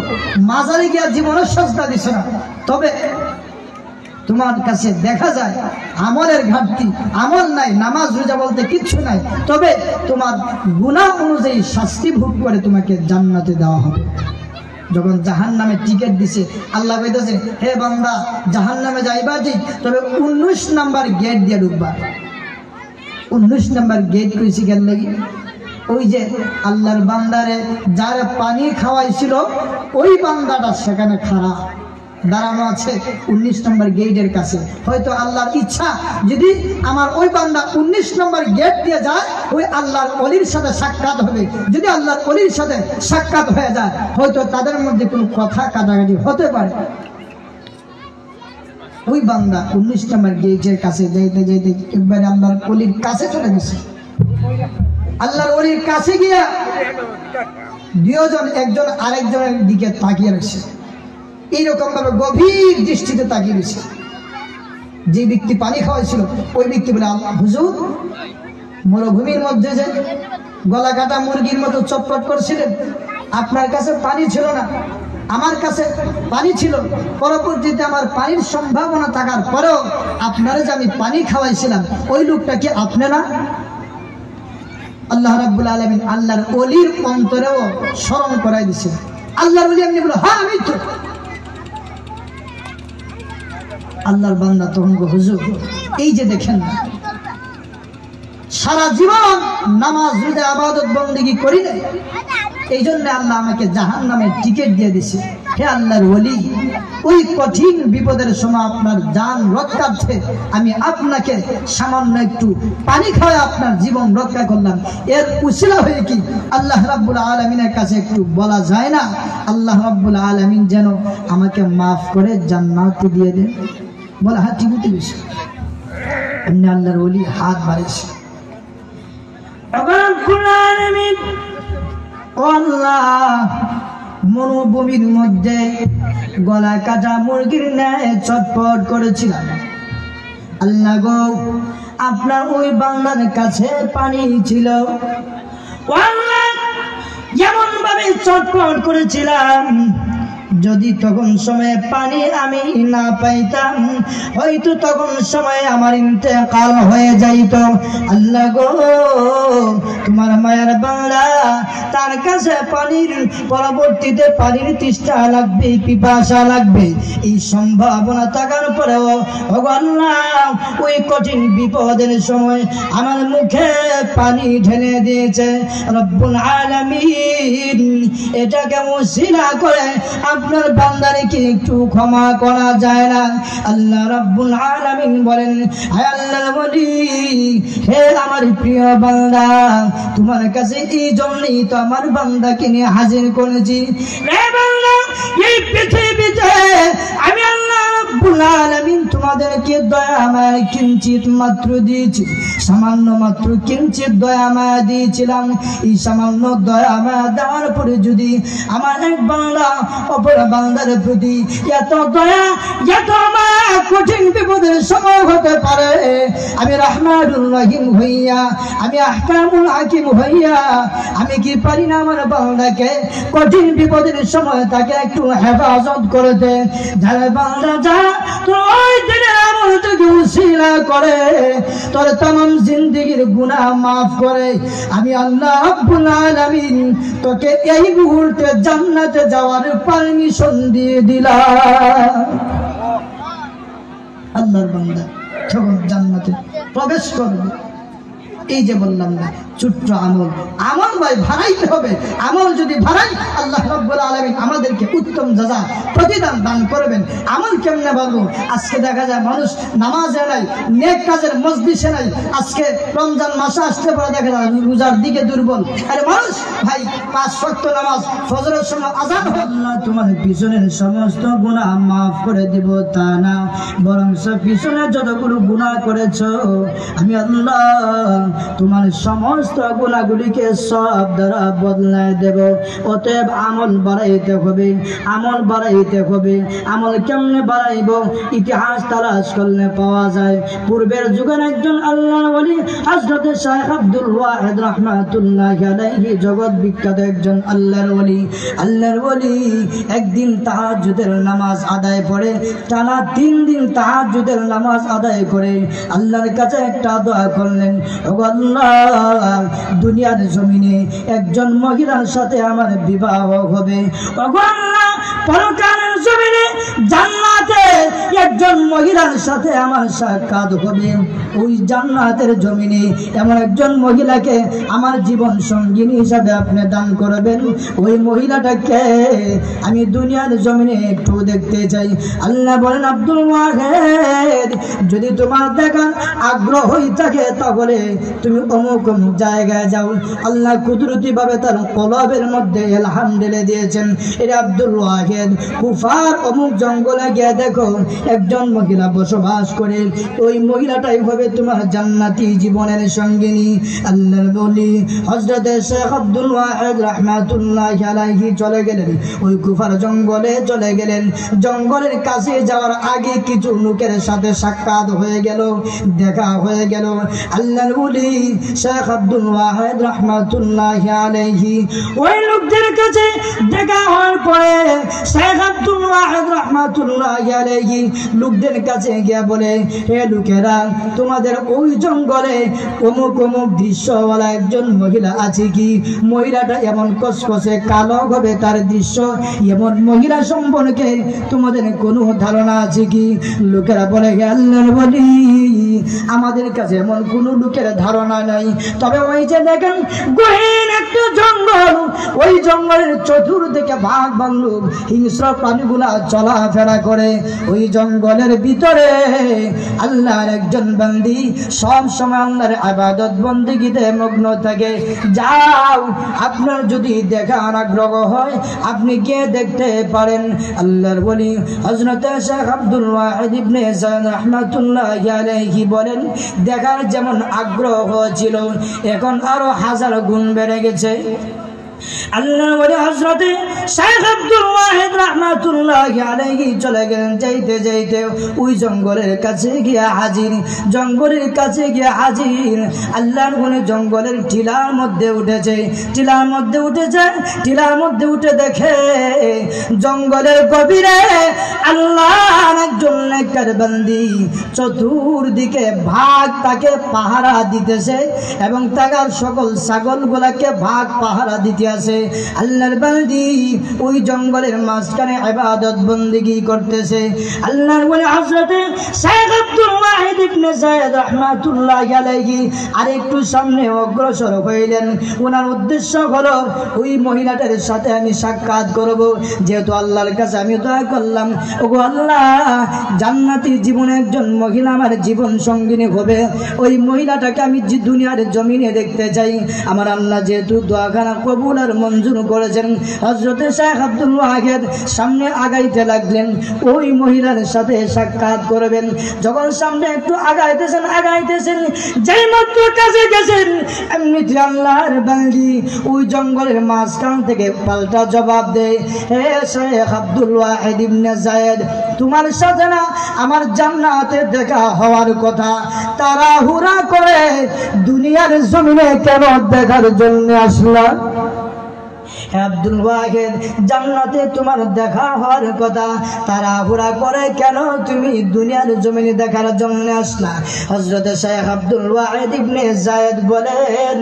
মাজারে গিয়া জীবনে সজদা দিছ না, তবে তোমার কাছে দেখা যায় আমলের ঘাটতি, আমল নাই, নামাজ রোজা বলতে কিচ্ছু নাই, তবে তোমার গুনাহ অনুযায়ী শাস্তি ভোগ করে তোমাকে জান্নাতে দেওয়া হবে। যখন জাহান্নামে টিকিট দিছে, আল্লাহ কইতেছে, হে বান্দা জাহান্নামে যাইবা ঠিক, তবে 19 নাম্বার গেট দিয়ে ঢুকবা। 19 নাম্বার গেট কইছি কেন লাগি? ওই যে আল্লাহর বান্দারে যারা পানি খাওয়াইছিল ওই বান্দাটা সেখানে খারাপ দাঁড়ানো আছে 19 নম্বর গেটের কাছে। হয়তো আল্লাহর ইচ্ছা, যদি আমার ওই বান্দা 19 নম্বর গেট দিয়ে যায়, ওই আল্লাহর ওলির সাথে সাক্ষাৎ হবে। যদি আল্লাহর ওলির সাথে সাক্ষাৎ হয়ে যায়, হয়তো তাদের মধ্যে কোনো কথা কাটাকাটি হতে পারে। ওই বান্দা 19 নম্বর গেটের কাছে যাইতে যাইতে একবারে আল্লাহর ওলির কাছে চলে গেছে। আল্লাহর ওলির কাছে গিয়া দুজন, একজন আরেকজনের দিকে তাকিয়ে রয়েছে, এইরকম ভাবে গভীর দৃষ্টিতে তাকিয়ে রয়েছে। যে ব্যক্তি পানি খাওয়াইছিল ওই ব্যক্তি বলে, আল্লাহ হুজুর, মরুভূমির মধ্যে যে গলা কাটা মুরগির মতো চটপট করছিলেন, আপনার কাছে পানি ছিল না, আমার কাছে পানি ছিল, পরবর্তীতে আমার পানির সম্ভাবনা থাকার পরেও আপনারা যে আমি পানি খাওয়াইছিলাম, ওই লোকটা কি আপনি না? আল্লাহ রাব্বুল আলামিন আল্লাহর ওলির অন্তরেও স্মরণ করাই দিয়েছেন। আল্লাহর ওলি এমনি বলে, হ্যাঁ আমি তো। আল্লাহর বান্দা তখন হুজুর, এই যে দেখেন না, সারা জীবন নামাজ রোজা ইবাদত বন্দেগী করি না, এই জন্য আল্লাহ আমাকে জাহান্নামের টিকিট দিয়ে দিয়েছে। হে আল্লাহর ওলি, ওই কঠিন বিপদের সময় আপনার জান রক্ষার্থে আমি আপনাকে সামান্য একটু পানি খাওয়ায় আপনার জীবন রক্ষা করলাম। এর উসিলা হয়ে কি আল্লাহ রাব্বুল আলামিনের কাছে একটু বলা যায় না, আল্লাহ রাব্বুল আলামিন যেন আমাকে মাফ করে জান্নাতে দিয়ে দেন? বলা হ্যাঁ ঠিক বিষয়। এমনি আল্লাহর ওলি হাত বাড়িয়েছে, মরুভূমির মধ্যে গলা কাটা মুরগির ন্যায় চটপট করেছিলাম। আল্লাহ গো, আপনার ওই বান্দার কাছে পানি ছিল, যেমন ভাবে চটপট করেছিলাম, যদি তখন সময়ে পানি আমি না পাইতাম, হয়তো তখন সময়ে আমার ইন্তেকাল হয়ে যাইত। আল্লাহ গো, তোমার মায়ের বাংলা, তার কাছে পানির পরবর্তীতে পানির তৃষ্ণা লাগবে, পিপাসা লাগবে, এই সম্ভাবনা থাকার পরেও আল্লাহ ওই কঠিন বিপদের সময় আমার মুখে পানি ঢেলে দিয়েছে। রব্বুল আলামিন এটাকে ওসিলা করে আপনার বান্দারে কি একটু ক্ষমা করা যায় না? আল্লাহ রাব্বুল আলামিন বলেন, হে আল্লাহর ওলি, হে আমার প্রিয় বান্দা, তোমার কাছে এই জন্যই তো আমার বান্দাকে নিয়ে হাজির করেছি। এই পৃথিবীতে আমি আল্লাহ রাব্বুল আলামিন তোমাদেরকে দয়া মায়া কিঞ্চিত মাত্র দিয়েছি, সামান্য মাত্র কিঞ্চিত দয়া মায়া দিয়েছিলাম। এই সামান্য দয়া মায়া দেওয়ার পরে যদি আমার এক বান্দা অপর বান্দার প্রতি এত দয়া এত মায়া কঠিন বিপদের সময় হতে পারে, আমি রাহমানুর রহিম হইয়া, আমি আহকামুল হাকিম হইয়া আমি কি পারি না আমার বান্দাকে কঠিন বিপদের সময় তাকে একটু হেফাজত করতে? যারা বান্দা যা তোর ওই দিনের আমল থেকে উসিলা করে তোর तमाम জিন্দেগীর গুনাহ মাফ করে, আমি আল্লাহ রাব্বুল আলামিন তোকে এই মুহূর্তে জান্নাতে যাওয়ার পারমিশন দিয়ে দিলাম। আল্লাহর বান্দা যখন জান্নাতে প্রবেশ করবে, এই যে বললাম না ছোট্ট আমল, আমল ভাই ভাড়াইতে হবে। আমল যদি ভাড়াই আল্লাহ রাব্বুল আলামিন আমাদেরকে উত্তম জাযা প্রতিদান দান করবেন। আমল কেমনে বলবো? আজকে দেখা যায় মানুষ নামাজে নাই, নেক কাজের মজলিসে নাই। আজকে রমজান মাসে আসতে পরে দেখা যায় রোজার দিকে দুর্বল। আরে মানুষ ভাই 5 ওয়াক্ত নামাজ ফজরের সময় আযান হয়, আল্লাহ তোমার পিছনের সমস্ত গুনাহ মাফ করে দেব তা না, বরং পিছনে যতগুলো গুনাহ করেছো আমি আল্লাহ তোমার সমস্ত গুনাহগুলিকে সব দ্বারা বদলায় দেব। অতএব আমল বাড়াইতে হবে, আমল বাড়াইতে হবে। আমল কেমনে বাড়াইব? ইতিহাস তালাশ করলে পাওয়া যায়। পূর্বের যুগের একজন আল্লাহর ওলি হযরত শাইখ আব্দুল ওয়াহিদ রাহমাতুল্লাহি আলাইহি, জগৎ বিখ্যাত একজন আল্লাহর ওলি। আল্লাহর ওলি একদিন তাহাজ্জুদের নামাজ আদায় করে, টানা 3 দিন তাহাজ্জুদের নামাজ আদায় করে আল্লাহর কাছে একটা দোয়া করলেন, ওগো আল্লাহ দুনিয়ার জমিনে একজন মহিলার সাথে আমার বিবাহ হবে। ওগো আল্লাহ পরকালের জমিনে জান্নাতে একজন মহিলার সাথে আমার সাক্ষাৎ হবে। ওই জান্নাতের জমিনে এমন একজন মহিলাকে আমার জীবন সঙ্গিনী হিসাবে আপনি দান করবেন। ওই মহিলাটাকে আমি দুনিয়ার জমিনে একটু দেখতে চাই। আল্লাহ বলেন, আব্দুল ওয়াহিদ যদি তোমার দেখার আগ্রহই থাকে তাহলে তুমি অমুক অমুক জায়গায় যাও। আল্লাহ কুদরতি ভাবে তার কলবের মধ্যে ইলহাম ঢেলে দিয়েছেন, এর আব্দুল ওয়াহিদ কুফার অমুক জঙ্গলে গিয়ে দেখো একজন মহিলা বসবাস করে, ওই মহিলাটাই হবে তোমার জান্নাতি জীবনের সঙ্গিনী। আল্লাহর ওলি হযরত শেখ আব্দুল ওয়াহিদ রাহমাতুল্লাহি আলাইহি চলে গেলেন, ওই কুফার জঙ্গলে চলে গেলেন। জঙ্গলের কাছে যাওয়ার আগে কিছু লোকের সাথে সাক্ষাৎ হয়ে গেল, দেখা হয়ে গেল। আল্লাহর ওলি শেখ আব্দুল ওয়াহিদ রাহমাতুল্লাহি আলাইহি ওই লোকদের কাছে দেখা হওয়ার পরে শেখ আব্দুল ওয়াহিদ রাহমাতুল্লাহি আলাইহি লোকদের কাছে গিয়ে বলে, হে লোকেরা, তোমাদের ওই জঙ্গলে অমুক অমুক দৃশ্যওয়ালা একজন মহিলা আছে কি? মহিলাটা এমন কসকসে কালো হবে তার দৃশ্য, এমন মহিলা সম্পর্কে তোমাদের কোনো ধারণা আছে কি? লোকেরা বলে, হে আল্লাহর ওলি, আমাদের কাছে এমন কোনো লোকের ধারণা নাই। তবে ওই যে দেখেন গহীন একটা জঙ্গল, ওই জঙ্গলের চতুর্দিকে বাঘ ভাল্লুক হিংস্র প্রাণীগুলা চলাফেরা করে। ওই জঙ্গলের ভিতরে আল্লাহর একজন বান্দি সব সময় আল্লাহর ইবাদত বন্দেগীতে মগ্ন থাকে। যাও, আপনার যদি দেখার আগ্রহ হয় আপনি গিয়ে দেখতে পারেন। আল্লাহর ওলি হযরত শেখ আব্দুল ওয়াহিদ ইবনে যায়েদ রাহমাতুল্লাহি আলাইহি বলেন, দেখার যেমন আগ্রহ ছিল এখন আরো 1000 গুণ বেড়ে গেছে। আল্লাহর ওলি হযরত শেখ আব্দুল ওয়াহিদ রাহমাতুল্লাহি আলাইহি চলে গেলেন। যাইতে যাইতে ওই জঙ্গলের কাছে গিয়া হাজির, জঙ্গলের কাছে গিয়া হাজির। আল্লাহর ওলি জঙ্গলের টিলার মধ্যে উঠেছে, টিলার মধ্যে উঠেছে, টিলার মধ্যে উঠে দেখে জঙ্গলের গভীরে আল্লাহর একজন নেককার বান্দি চতুর্দিকে ভাগ তাকে পাহারা দিতেছে এবং তার সকল ছাগলগুলাকে ভাগ পাহারা দিতে আছে। আল্লাহর বান্দি ওই জঙ্গলের মাঝখানে ইবাদত বন্দেগী করতেছে। আল্লাহর ওলি হযরত শেখ আব্দুল ওয়াহিদ ইবনে যায়েদ রাহমাতুল্লাহি আলাইহি আরেকটু সামনে অগ্রসর হইলেন। ওনার উদ্দেশ্য হলো ওই মহিলাটার সাথে আমি সাক্ষাৎ করব। যেহেতু আল্লাহর কাছে আমি দোয়া করলাম, ওগো আল্লাহ, জান্নাতি জীবনে একজন মহিলা আমার জীবন সঙ্গিনী হবে, ওই মহিলাটাকে আমি দুনিয়ার জমিনে দেখতে চাই। আমার আল্লাহ যেহেতু দোয়াখানা কবুল কবুল মঞ্জুর করেছেন। হযরত শেখ আব্দুল ওয়াহেদ সামনে আগাইতে লাগলেন, ওই মহিলার সাথে সাক্ষাৎ করবেন। যখন সামনে একটু আগাইতেছেন যেই মাত্র কাছে গেছেন, এমনিতে আল্লাহর বান্দি ওই জঙ্গলের মাঝখান থেকে পাল্টা জবাব দেয়, হে শেখ আব্দুল ওয়াহেদ ইবনে যায়েদ, তোমার সাথে না আমার জান্নাতে দেখা হওয়ার কথা, তাড়াহুড়া করে দুনিয়ার জমিনে কেন দেখার জন্য আসলা? আব্দুল ওয়াহেদ, জান্নাতে তোমার দেখা হওয়ার কথা, তাড়াহুড়া করে কেন তুমি দুনিয়ার জমিনে দেখার জন্য আসলা? হযরত শেখ আব্দুল ওয়াহেদ ইবনে যায়েদ বলেন,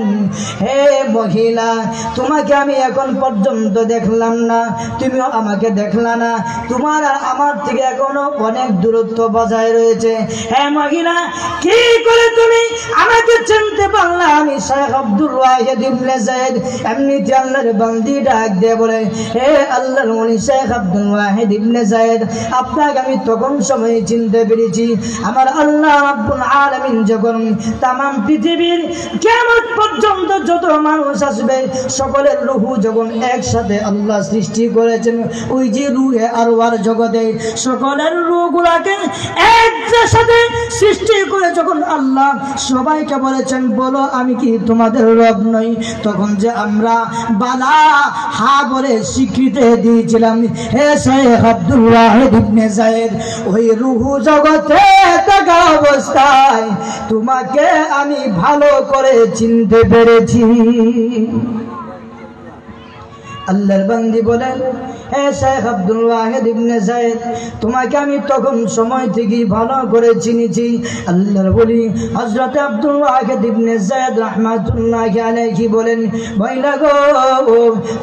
হে মহিলা, তোমাকে আমি এখন পর্যন্ত দেখলাম না, তুমিও আমাকে দেখলা না, তোমার আর আমার থেকে এখনো অনেক দূরত্ব বজায় রয়েছে। হে মহিলা, কি করে তুমি আমাকে চিনতে পারলা? আমি শেখ আব্দুল ওয়াহেদ ইবনে যায়েদ। এমনিতে আল্লাহর বান্দি ডাক দিয়ে বলে, হে আল্লাহর ওলি শেখ আব্দুল ওয়াহেদ ইবনে যায়েদ, আপনাকে আমি তখন সময় চিনতে পেরেছি আমার আল্লাহ রাব্বুল আলামিন যখন তামাম পৃথিবীর কিয়ামত পর্যন্ত যত মানুষ আসবে সকলের রূহ যখন একসাথে আল্লাহ সৃষ্টি করেছেন, ওই যে রূহে আরওয়ার জগতে সকলের রূহগুলোকে একসাথে সৃষ্টি করে যখন আল্লাহ সবাইকে বলেছেন, বলো আমি কি তোমাদের রব নই? তখন যে আমরা বালা হা বলে স্বীকৃতি দিয়েছিলাম, হে শেখ আব্দুল ওয়াহেদ ইবনে যায়েদ, ওই রূহ জগতে থাকা অবস্থায় তোমাকে আমি ভালো করে চিনতে পেরেছি। আল্লাহর বান্দি বলেন, হে শেখ আব্দুল ওয়াহেদ ইবনে যায়েদ, তোমাকে আমি তখন সময় থেকে ভালো করে চিনেছি। আল্লাহর ওলি হযরত আব্দুল ওয়াহেদ ইবনে যায়েদ রাহমাতুল্লাহি আলাইহি বলেন, ভাইলা গো,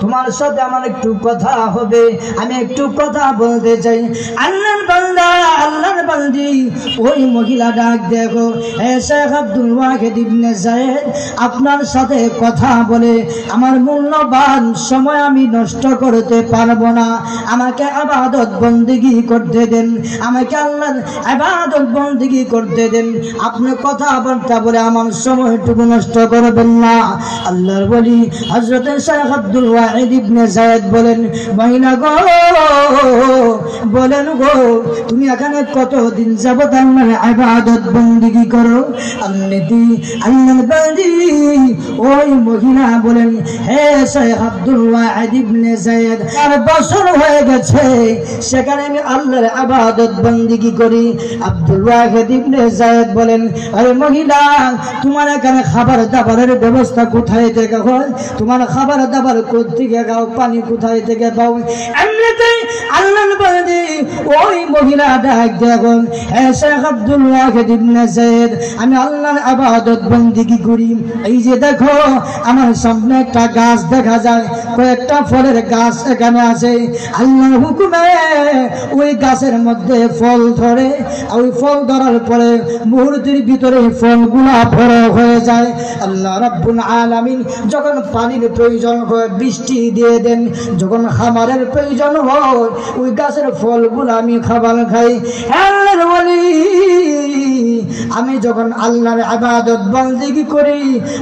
তোমার সাথে আমার একটু কথা হবে, আমি একটু কথা বলতে চাই। আল্লাহর বান্দা, আল্লাহর বান্দি ওই মহিলা ডাক দেখো, হে শেখ আব্দুল ওয়াহেদ ইবনে যায়েদ, আপনার সাথে কথা বলে আমার মূল্যবান সময় আমি নষ্ট করতে পারবো না, আমাকে ইবাদত বندگی করতে দেন, আমাকে আল্লাহর ইবাদত বندگی করতে দেন, আপনি কথাবার্তা বলে আমার সময়টুকু নষ্ট করবেন না। আল্লাহর ওলি হযরত শেখ আব্দুল ওয়াহেদ ইবনে যায়েদ বলেন, মহিলা গো, বলেন গো, তুমি এখানে কতদিন যাবত আল্লাহর ইবাদত বندگی করো? আল্লাহর বান্দি ওই মহিলা বলেন, হে শেখ আব্দুল ওয়াহেদ ইবনে যায়েদ, 4 বছর হয়ে গেছে সেখানে আমি আল্লাহর ইবাদত বندگی করি। আব্দুল ওয়াহেদ ইবনে যায়েদ বলেন, আরে মহিলা, তোমার এখানে খাবার দাবারের ব্যবস্থা কোথায় থেকে হয়? তোমার খাবার দাবার কোথা থেকে খাও? পানি কোথায় থেকে পাও? এমনিতেই আল্লাহর বান্দি ওই মহিলা ডাক দেখো, হে শেখ আব্দুল ওয়াহেদ ইবনে যায়েদ, আমি আল্লাহর ইবাদত বندگی করি। এই যে দেখো আমার সামনে একটা গাছ দেখা যায়, কয়েকটা ফলের গাছ এখানে আছে, আল্লাহর হুকুমে ওই গাছের মধ্যে ফল ধরে, ওই ফল ধরার পরে মুহূর্তের ভিতরে ফলগুলা বড় হয়ে যায়। আল্লাহ রাব্বুল আলামিন যখন পানির প্রয়োজন হয় বৃষ্টি দিয়ে দেন, যখন খাবারের প্রয়োজন হয় ওই গাছের ফলগুলো আমি খাবার খাই। আল্লাহর ওলি, আমি যখন আল্লাহর ইবাদত বندگی করি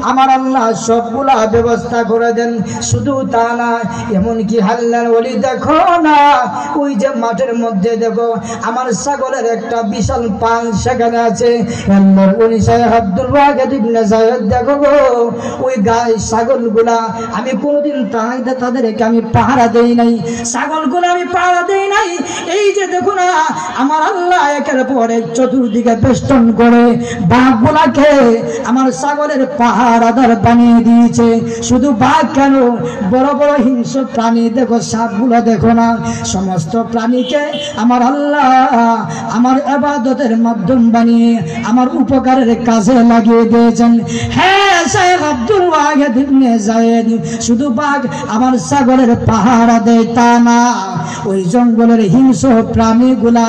আমার আল্লাহ সবগুলা ব্যবস্থা করে দেন। শুধু তা না, এমনকি আল্লাহর ওলি দেখো না, ওই যে মাঠের মধ্যে দেখো আমার ছাগলের একটা বিশাল পাল সেখানে আছে। আল্লাহর ওলি শেখ আব্দুল ওয়াহেদ ইবনে যায়েদ দেখো গো, ওই গাই ছাগলগুলা আমি কোনোদিন তাদেরকে আমি পাহারা দেই নাই, ছাগলগুলো আমি পাহারা দেই নাই। এই যে দেখো না আমার আল্লাহ একের পর এক চতুর্দিকে বেষ্টন করে বাঘগুলাকে আমার ছাগলের পাহারাদার বানিয়ে দিয়েছে। শুধু বাঘ কেন, বড় বড় হিংস্র প্রাণী দেখো, সাপগুলো দেখো না, সমস্ত প্রাণীকে আমার আল্লাহ আমার ইবাদতের মাধ্যম বানিয়ে আমার উপকারের কাজে লাগিয়ে দিয়েছেন। হ্যাঁ শেখ আব্দুল ওয়াহেদ ইবনে যায়েদ, শুধু বাঘ আমার ছাগলের পাহারা দেয় তা না, ওই জঙ্গলের হিংস্র প্রাণীগুলা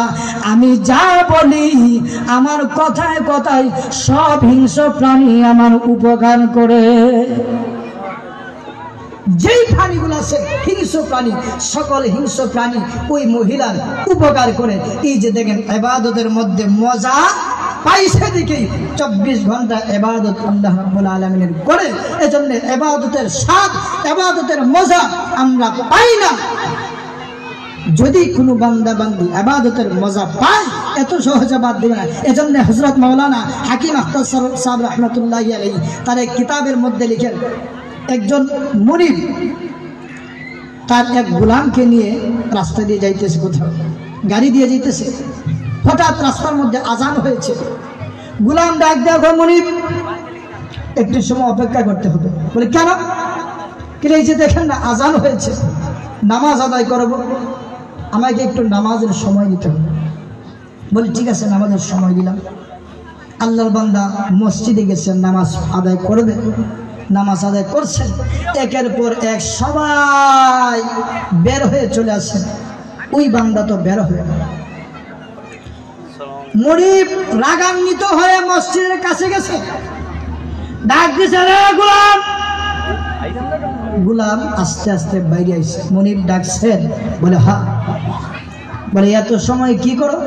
আমি যা বলি আমার কথায় কথায় সব হিংস্র প্রাণী আমার উপকার করে। যেই প্রাণীগুলো আছে হিংস্র প্রাণী, সকল হিংস্র প্রাণী ওই মহিলার উপকার করে। এই যে দেখেন ইবাদতের মধ্যে মজা পাইছে দিকেই 24 ঘন্টা ইবাদত আল্লাহ রাব্বুল আলামিনের করে। এজন্য ইবাদতের স্বাদ, ইবাদতের মজা আমরা পাই না। যদি কোনো বান্দা বান্দি ইবাদতের মজা পায় এত সহজে বাদ দিবে না। এজন্য হযরত মাওলানা হাকিম আখতার সাহেব রাহমাতুল্লাহি আলাইহি তার এক কিতাবের মধ্যে লিখেন, একজন মুরিদ তার এক গোলামকে নিয়ে রাস্তা দিয়ে যাইতেছে, কোথাও গাড়ি দিয়ে যাইতেছে, হঠাৎ রাস্তার মধ্যে আজান হয়েছে। গোলাম ডাক দেওয়া, মুরিদ একটু সময় অপেক্ষা করতে হবে। বলে কেন? এই যে দেখেন না আজান হয়েছে, নামাজ আদায় করবো, আমাকে একটু নামাজের সময় দিতে হবে। বলি ঠিক আছে, নামাজের সময় দিলাম। আল্লাহর বান্দা মসজিদে গেছেন, নামাজ আদায় করবে, নামাজ আদায় করছেন, একের পর এক সবাই বের হয়ে চলে আসেন, ওই বান্দা তো বের হয়ে গেল। মুরিদ রাগান্বিত হয়ে মসজিদের কাছে গেছে, ডাক দিছে, রে গোলাম। গোলাম আস্তে আস্তে বাইরে আইছে। মুনির ডাকছেন? বলে হ্যাঁ। বলে এত সময় কি করো?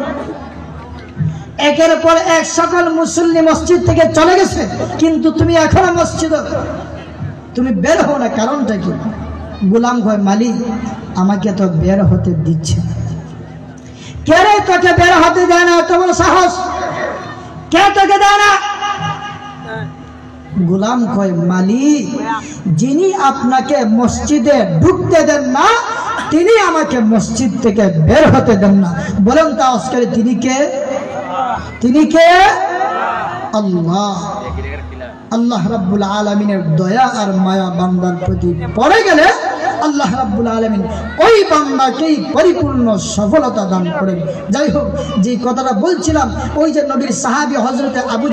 একের পর এক সকল মুসল্লি মসজিদ থেকে চলে গেছে, কিন্তু তুমি এখনো মসজিদে, তুমি বের হও না, কারণটা কি? গোলাম কয়, মালিক আমাকে তো বের হতে দিচ্ছে না। কে রে তোকে বের হতে দেয় না? এত বড় সাহস, কে তোকে দেয় না? গোলাম কয়, মালিক যিনি আপনাকে মসজিদে ঢুকতে দেন না তিনি আমাকে মসজিদ থেকে বের হতে দেন না। বলেন তা আজকে তিনি কে? তিনি কে? আল্লাহ। আল্লাহ রাব্বুল আলামিনের দয়া আর মায়া বান্দার প্রতি পড়ে গেলে আল্লাহ রাব্বুল আলামিন ওই বান্দাকেই পরিপূর্ণ সফলতা দান করেন। যাই হোক, যে কথাটা বলছিলাম, ওই যে নবীর সাহাবী হযরতে আবু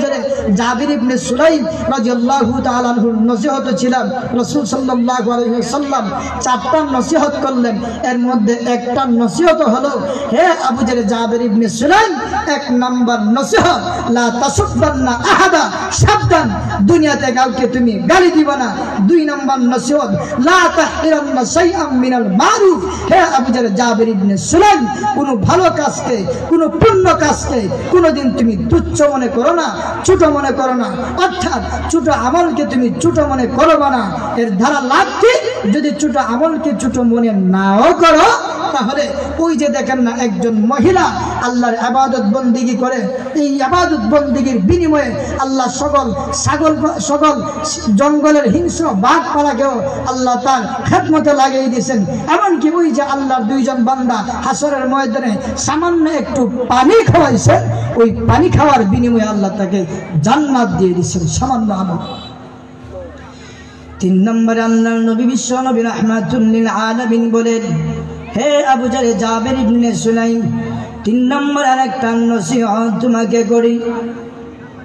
জাবির ইবনে সুলাইম রাদিয়াল্লাহু তাআলা আনহুর নসিহত ছিলাম। রাসূল সাল্লাল্লাহু আলাইহি ওয়াসাল্লাম 4টা নসিহত করলেন, এর মধ্যে একটা নসিহত হলো, হে আবু জাবির ইবনে সুলাইম, 1 নাম্বার নসিহত, লা তাসুব্বান্না আহাদা, সাবধান দুনিয়াতে কাউকে তুমি গালি দিবা না। 2 নাম্বার নসিহত, লা তাহকিরান্না শাইআম মিনাল মারুফ, হে আবু জাবির ইবনে সুলাইম, কোনো ভালো কাজকে, কোনো পুণ্য কাজকে কোনোদিন তুমি তুচ্ছ মনে করো না, ছোট মনে করো না। অর্থাৎ ছোট আমলকে তুমি ছোট মনে করবা না। এর ধারা লাভ কি? যদি ছোট আমলকে ছোট মনে নাও করো, তাহলে ওই যে দেখেন না একজন মহিলা আল্লাহর ইবাদত বন্দেগী করে, এই ইবাদত বন্দেগীর বিনিময়ে আল্লাহ সকল জঙ্গলের হিংস্র বাঘ পালাকেও আল্লাহ তার খেদমতে লাগিয়ে দিয়েছেন। এমনকি ওই যে আল্লাহর 2 জন বান্দা হাসরের ময়দানে সামান্য একটু পানি খাওয়াইছে, ওই পানি খাওয়ার বিনিময়ে আল্লাহ তাকে জান্নাত দিয়ে দিয়েছেন, সামান্য আমল। 3 নম্বরে আল্লাহর নবী বিশ্ব নবী রাহমাতুল লিল আলামিন বলেন, হে আবু জাবির ইবনে সুলাইম, 3 নম্বর আরেকটা নসিহত তোমাকে করি,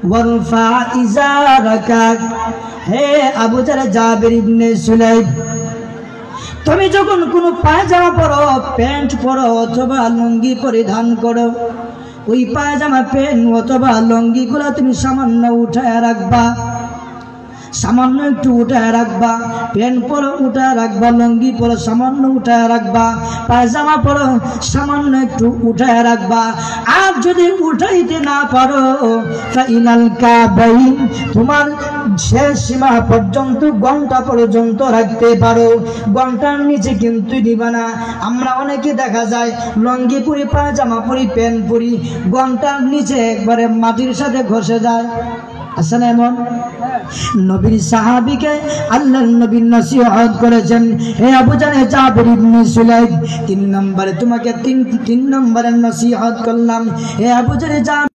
ওয়ারফা ইজারাকা, হে আবু জাবির ইবনে সুলাইম, তুমি যখন কোনো পায়জামা পরো, প্যান্ট পরো অথবা লুঙ্গি পরিধান করো, ওই পায়জামা, প্যান্ট অথবা লুঙ্গিগুলো তুমি সামান্য উঠায় রাখবা, সামান্য একটু উঠায় রাখবা। প্যান্ট পরো উঠায় রাখবা, লুঙ্গি পরো সামান্য উঠায় রাখবা, পায়জামা পরো সামান্য একটু উঠায় রাখবা। আর যদি উঠাইতে না পারো, ফাইনাল কাবাইন, তোমার শেষ সীমা পর্যন্ত, ঘন্টা পর্যন্ত রাখতে পারো, ঘন্টার নিচে কিন্তু দিবা না। আমরা অনেকে দেখা যায় লুঙ্গি পরি, পায়জামা পরি, প্যান্ট পরি, ঘন্টার নিচে একবারে মাটির সাথে ঘষে যায়। আসলে এমন নবীর সাহাবীকে আল্লাহর নবী নসিহত করেছেন, হে আবু জাবির ইবনে সুলাইম, 3 নম্বরে তোমাকে 3 নম্বরের নসিহত করলাম, হে আবু জাবির